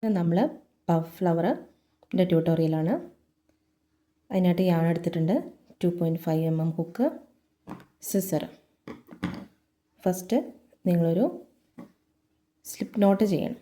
നമ്മൾ പഫ് ഫ്ലവറിൻ്റെ ട്യൂട്ടോറിയലാണ്. അതിനായിട്ട് യാൺ എടുത്തിട്ടുണ്ട്, 2.5 mm ഹുക്ക്, സിസർ. ഫസ്റ്റ് നിങ്ങളൊരു സ്ലിപ്പ് നോട്ട് ചെയ്യണം.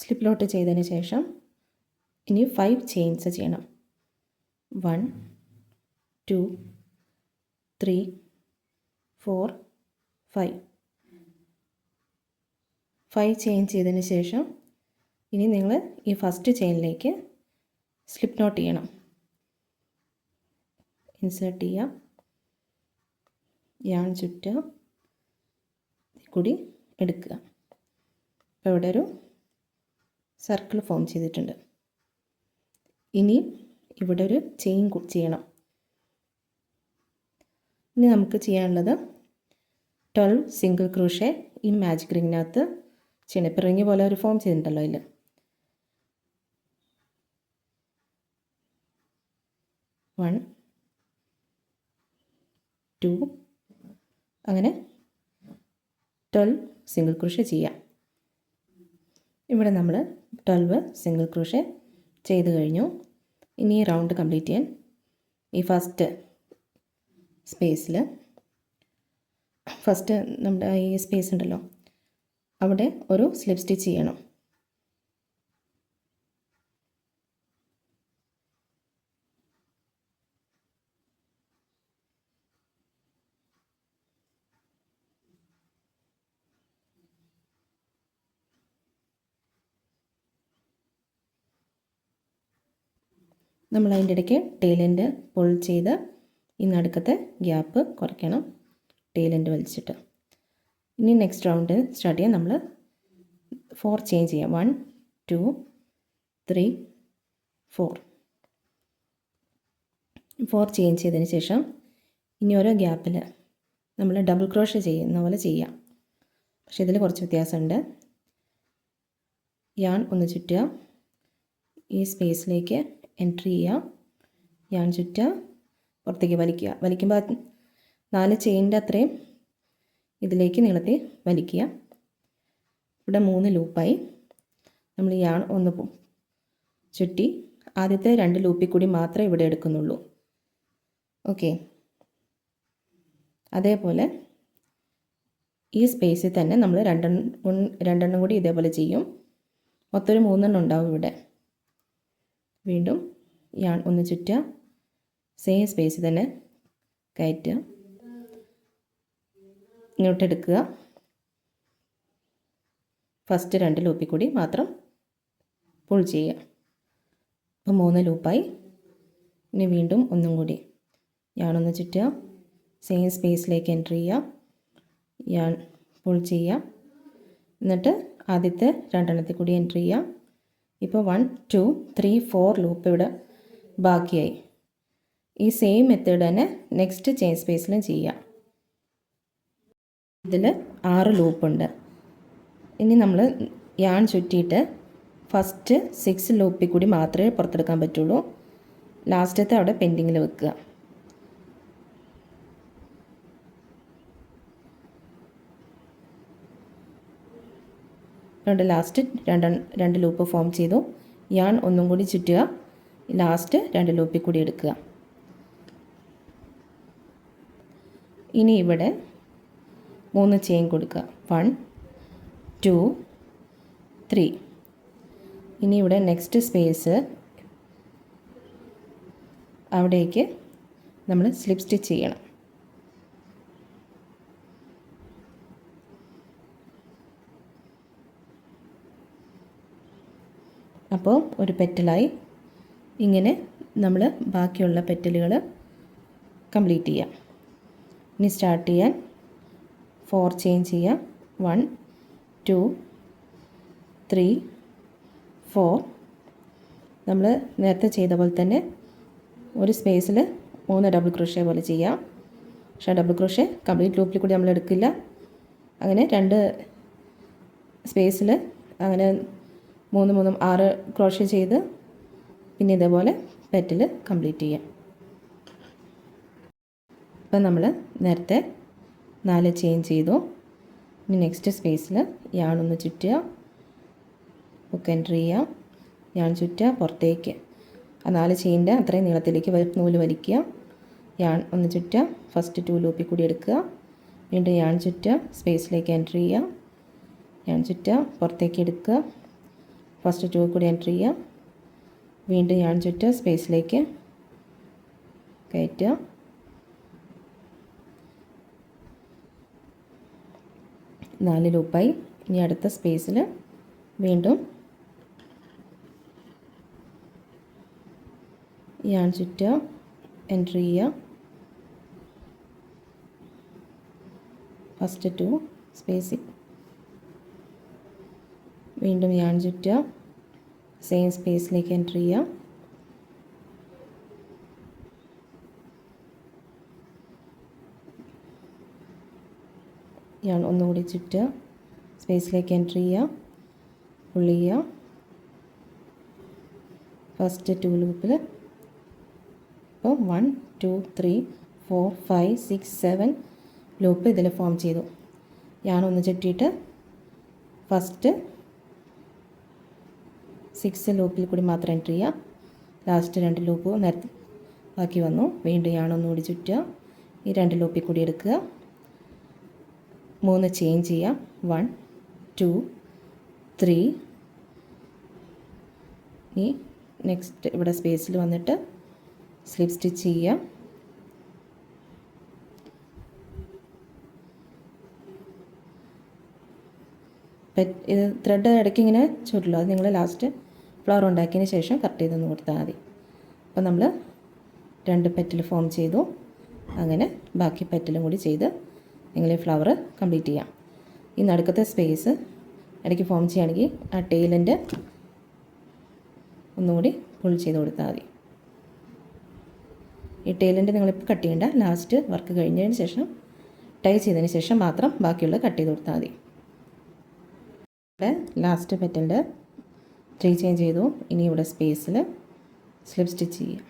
സ്ലിപ്പ് ലോട്ട് ചെയ്തതിന് ശേഷം ഇനി 5 ചെയിൻസ് ചെയ്യണം. 1 2 3 4 5 ചെയിൻ ചെയ്തതിന് ശേഷം ഇനി നിങ്ങൾ ഈ ഫസ്റ്റ് ചെയിനിലേക്ക് സ്ലിപ്പ് നോട്ട് ചെയ്യണം. ഇൻസേർട്ട് ചെയ്യുക, യാൺ ചുറ്റുക, കൂടി എടുക്കുക. അപ്പോൾ ഇവിടെ ഒരു സർക്കിൾ ഫോം ചെയ്തിട്ടുണ്ട്. ഇനി ഇവിടെ ഒരു ചെയിൻ ചെയ്യണം. ഇനി നമുക്ക് ചെയ്യാനുള്ളത് 12 സിംഗിൾ ക്രോഷേ ഈ മാജിക് റിങ്ങിനകത്ത് ചെയ്യണം. ഇപ്പോൾ റിങ് പോലെ ഒരു ഫോം ചെയ്തിട്ടുണ്ടല്ലോ അതിൽ. വൺ 2 അങ്ങനെ 12 സിംഗിൾ ക്രോഷേ ചെയ്യാം. ഇവിടെ നമ്മൾ 12 സിംഗിൾ ക്രോഷേ ചെയ്ത് കഴിഞ്ഞു. ഇനി ഈ റൗണ്ട് കംപ്ലീറ്റ് ചെയ്യാൻ ഈ ഫസ്റ്റ് സ്പേസിൽ നമ്മുടെ ഈ സ്പേസ് ഉണ്ടല്ലോ, അവിടെ ഒരു സ്ലിപ്പ് സ്റ്റിച്ച് ചെയ്യണം. നമ്മൾ അതിൻ്റെ ഇടയ്ക്ക് ടെയിലെൻഡ് പുൾ ചെയ്ത് ഈ നടുക്കത്തെ ഗ്യാപ്പ് കുറയ്ക്കണം, ടെയിലെൻഡ് വലിച്ചിട്ട്. ഇനി നെക്സ്റ്റ് റൗണ്ട് സ്റ്റാർട്ട് ചെയ്യാൻ നമ്മൾ 4 ചെയിൻ ചെയ്യാം. 1 2 3 4 ചെയിൻ ചെയ്തതിന് ശേഷം ഇനി ഓരോ ഗ്യാപ്പിൽ നമ്മൾ ഡബിൾ ക്രോഷേ ചെയ്യുന്ന പോലെ ചെയ്യാം. പക്ഷേ ഇതിൽ കുറച്ച് വ്യത്യാസമുണ്ട്. യാൺ ഒന്ന് ചുറ്റുക, ഈ സ്പേസിലേക്ക് എൻട്രി ചെയ്യുക, യാൺ ചുറ്റുക, പുറത്തേക്ക് വലിക്കുക. വലിക്കുമ്പോൾ 4 ചെയിനിൻ്റെ അത്രയും ഇതിലേക്ക് നീളത്തിൽ വലിക്കുക. ഇവിടെ 3 ലൂപ്പായി. നമ്മൾ യാൺ ഒന്ന് ചുറ്റി ആദ്യത്തെ 2 ലൂപ്പിൽ കൂടി മാത്രമേ ഇവിടെ എടുക്കുന്നുള്ളൂ. ഓക്കെ, അതേപോലെ ഈ സ്പേസിൽ തന്നെ നമ്മൾ രണ്ടെണ്ണം കൂടി ഇതേപോലെ ചെയ്യും. മൊത്തം ഒരു 3 എണ്ണം ഉണ്ടാവും ഇവിടെ. വീണ്ടും യാൺ ഒന്ന് ചുറ്റുക, സെയിം സ്പേസിൽ തന്നെ കയറ്റുക, ഇങ്ങോട്ടെടുക്കുക. ഫസ്റ്റ് 2 ലൂപ്പിൽ കൂടി മാത്രം പുൾ ചെയ്യുക. അപ്പോൾ 3 ലൂപ്പായി. ഇനി വീണ്ടും ഒന്നും കൂടി യാണൊന്ന് ചുറ്റുക, സെയിം സ്പേസിലേക്ക് എൻട്രി ചെയ്യുക, യാൺ പുൾ ചെയ്യുക, എന്നിട്ട് ആദ്യത്തെ 2 എണ്ണത്തിൽ കൂടി എൻട്രി ചെയ്യുക. ഇപ്പോൾ 1 2 3 4 ലൂപ്പ് ഇവിടെ ബാക്കിയായി. ഈ സെയിം മെത്തേഡ് തന്നെ നെക്സ്റ്റ് ചെയിൻ സ്പേസിലും ചെയ്യാം. ഇതിൽ 6 ലൂപ്പുണ്ട്. ഇനി നമ്മൾ യാൺ ചുറ്റിയിട്ട് ഫസ്റ്റ് 6 ലൂപ്പിൽ കൂടി മാത്രമേ പുറത്തെടുക്കാൻ പറ്റുള്ളൂ. ലാസ്റ്റത്തെ അവിടെ പെൻഡിങ്ങിൽ വെക്കുക. അതുകൊണ്ട് ലാസ്റ്റ് 2 ലൂപ്പ് ഫോം ചെയ്തു. യാൺ ഒന്നും കൂടി ചുറ്റുക, ലാസ്റ്റ് 2 ലൂപ്പിൽ കൂടി എടുക്കുക. ഇനി ഇവിടെ 3 ചെയിൻ കൊടുക്കുക. 1 2 3. ഇനി ഇവിടെ നെക്സ്റ്റ് സ്പേസ് അവിടേക്ക് നമ്മൾ സ്ലിപ്പ് സ്റ്റിച്ച് ചെയ്യണം. അപ്പോൾ ഒരു പെറ്റലായി. ഇങ്ങനെ നമ്മൾ ബാക്കിയുള്ള പെറ്റലുകൾ കംപ്ലീറ്റ് ചെയ്യാം. ഇനി സ്റ്റാർട്ട് ചെയ്യാൻ 4 ചെയിൻ ചെയ്യാം. 1 2 3 4. നമ്മൾ നേരത്തെ ചെയ്ത പോലെ തന്നെ ഒരു സ്പേസിൽ 3 ഡബിൾ ക്രോഷ്യ പോലെ ചെയ്യാം. പക്ഷേ ഡബിൾ ക്രോഷ്യ കംപ്ലീറ്റ് ലൂപ്പിൽ കൂടി നമ്മൾ എടുക്കില്ല. അങ്ങനെ 2 സ്പേസിൽ അങ്ങനെ 3 6 ക്രോഷ്യ ചെയ്ത് പിന്നെ ഇതേപോലെ പെറ്റൽ കംപ്ലീറ്റ് ചെയ്യാം. ഇപ്പം നമ്മൾ നേരത്തെ 4 ചെയിൻ ചെയ്തു. ഇനി നെക്സ്റ്റ് സ്പേസിൽ യാണൊന്ന് ചുറ്റുക, ഹുക്ക് എൻറ്റർ ചെയ്യാം, യാൺ ചുറ്റുക, പുറത്തേക്ക് ആ 4 ചെയിൻ്റെ അത്രയും നീളത്തിലേക്ക് നൂല് വലിക്കുക, യാൺ ഒന്ന് ചുറ്റുക, ഫസ്റ്റ് 2 ലൂപ്പിൽ കൂടി എടുക്കുക, വീണ്ടും യാൺ ചുറ്റുക, സ്പേസിലേക്ക് എൻറ്റർ ചെയ്യുക, യാൺ ചുറ്റുക, പുറത്തേക്ക് എടുക്കുക, ഫസ്റ്റ് 2 കൂടി എൻറ്റർ ചെയ്യുക, വീണ്ടും യാൺ ചുറ്റുക, സ്പേസിലേക്ക് കയറ്റുക, 4 ലൂപ്പായി. ഇനി അടുത്ത സ്പേസിൽ വീണ്ടും യാൺ ചുറ്റുക, എൻറ്റർ ചെയ്യുക, ഫസ്റ്റ് 2 സ്പേസിൽ വീണ്ടും യാൺ ചുറ്റുക, സെയിം സ്പേസിലേക്ക് എൻറ്റർ ചെയ്യുക, യാൺ ഒന്നുകൂടി ചുറ്റുക, സ്പേസിലേക്ക് എൻറ്റർ ചെയ്യുക, പുൾ ചെയ്യുക, ഫസ്റ്റ് 2 ലൂപ്പിൽ ഇപ്പോൾ 1 2 3 4 5 6 7 ലൂപ്പ് ഇതിൽ ഫോം ചെയ്തു. യാൺ ഒന്ന് ചുറ്റിയിട്ട് ഫസ്റ്റ് 6 ലൂപ്പിൽ കൂടി മാത്രം എൻറ്റർ ചെയ്യുക, ലാസ്റ്റ് 2 ലൂപ്പ് നേരത്തെ ബാക്കി വന്നു. വീണ്ടും യാൺ ഒന്നുകൂടി ചുറ്റുക, ഈ 2 ലൂപ്പിൽ കൂടി എടുക്കുക, 3 ചെയിൻ ചെയ്യാം, 1 2 3. ഈ നെക്സ്റ്റ് ഇവിടെ സ്പേസിൽ വന്നിട്ട് സ്ലിപ്പ് സ്റ്റിച്ച് ചെയ്യുക, ഇത് ത്രെഡ് ഇടയ്ക്ക് ഇങ്ങനെ ചുരുളോ, അത് നിങ്ങൾ ലാസ്റ്റ് ഫ്ലവർ ഉണ്ടാക്കിയതിന് ശേഷം കട്ട് ചെയ്തൊന്ന് കൊടുത്താൽ മതി. അപ്പോൾ നമ്മൾ 2 പെറ്റൽ ഫോം ചെയ്തു. അങ്ങനെ ബാക്കി പെറ്റലും കൂടി ചെയ്ത് നിങ്ങൾ ഈ ഫ്ലവർ കംപ്ലീറ്റ് ചെയ്യാം. ഈ നടുക്കത്തെ സ്പേസ് ഇടയ്ക്ക് ഫോം ചെയ്യുകയാണെങ്കിൽ ആ ടെയിലിൻ്റെ ഒന്നുകൂടി പുൾ ചെയ്ത് കൊടുത്താൽ മതി. ഈ ടെയിലിൻ്റെ നിങ്ങളിപ്പോൾ കട്ട് ചെയ്യേണ്ട, ലാസ്റ്റ് വർക്ക് കഴിഞ്ഞതിന് ശേഷം ടൈ ചെയ്തതിന് ശേഷം മാത്രം ബാക്കിയുള്ളത് കട്ട് ചെയ്ത് കൊടുത്താൽ മതി. ഇവിടെ ലാസ്റ്റ് പെറ്റലിൻ്റെ 3 ചെയിൻ ചെയ്തു. ഇനി ഇവിടെ സ്പേസിൽ സ്ലിപ്പ് സ്റ്റിച്ച് ചെയ്യുക.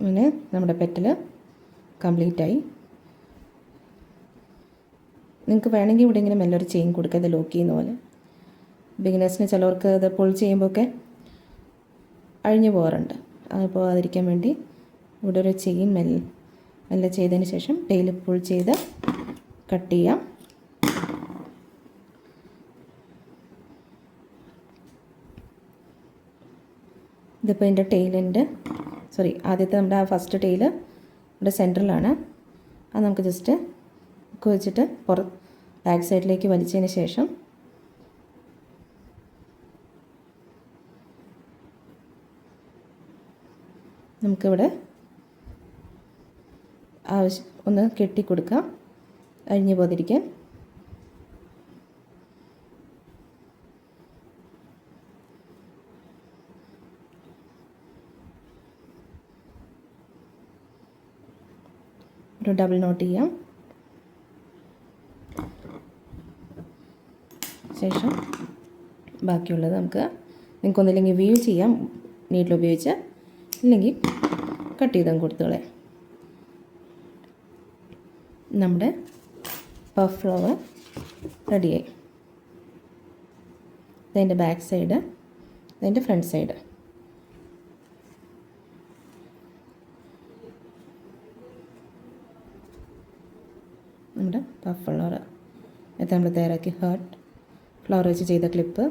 അങ്ങനെ നമ്മുടെ പെറ്റൽ കംപ്ലീറ്റായി. നിങ്ങൾക്ക് വേണമെങ്കിൽ ഇവിടെ ഇങ്ങനെ മെല്ലൊരു ചെയിൻ കൊടുക്കുക, ഇത് ലോക്ക് ചെയ്യുന്ന പോലെ. ബിഗിനേഴ്സിന് ചിലവർക്ക് ഇത് പുൾ ചെയ്യുമ്പോഴൊക്കെ അഴിഞ്ഞു പോകാറുണ്ട്. അത് പോകാതിരിക്കാൻ വേണ്ടി ഇവിടെ ഒരു ചെയിൻ മെല്ലെ ചെയ്തതിന് ശേഷം ടെയിൽ പുൾ ചെയ്ത് കട്ട് ചെയ്യാം. ഇതിപ്പോൾ ഇതിൻ്റെ ടെയിലിൻ്റെ ആദ്യത്തെ നമ്മുടെ ആ ഫസ്റ്റ് ടെയിൽ ഇവിടെ സെൻറ്ററിലാണ്. അത് നമുക്ക് ജസ്റ്റ് വെച്ചിട്ട് ബാക്ക് സൈഡിലേക്ക് വലിച്ചതിന് ശേഷം നമുക്കിവിടെ ഒന്ന് കെട്ടിക്കൊടുക്കാം, അഴിഞ്ഞു പോകാതിരിക്കാൻ. ഒരു ഡബിൾ നോട്ട് ചെയ്യാം. ശേഷം ബാക്കിയുള്ളത് നിങ്ങൾക്കൊന്നില്ലെങ്കിൽ വ്യൂ ചെയ്യാം നീഡിൽ ഉപയോഗിച്ച്, ഇല്ലെങ്കിൽ കട്ട് ചെയ്തും കൊടുത്തോളെ. നമ്മുടെ പഫ് ഫ്ലവർ റെഡിയായി. ഇതിൻ്റെ ബാക്ക് സൈഡ്, ഇതിൻ്റെ ഫ്രണ്ട് സൈഡ്. നമ്മുടെ പഫ് ഫ്ലവർ നേരത്തെ നമ്മൾ തയ്യാറാക്കി ഹാർട്ട് ഫ്ലവർ വെച്ച് ചെയ്ത ക്ലിപ്പ്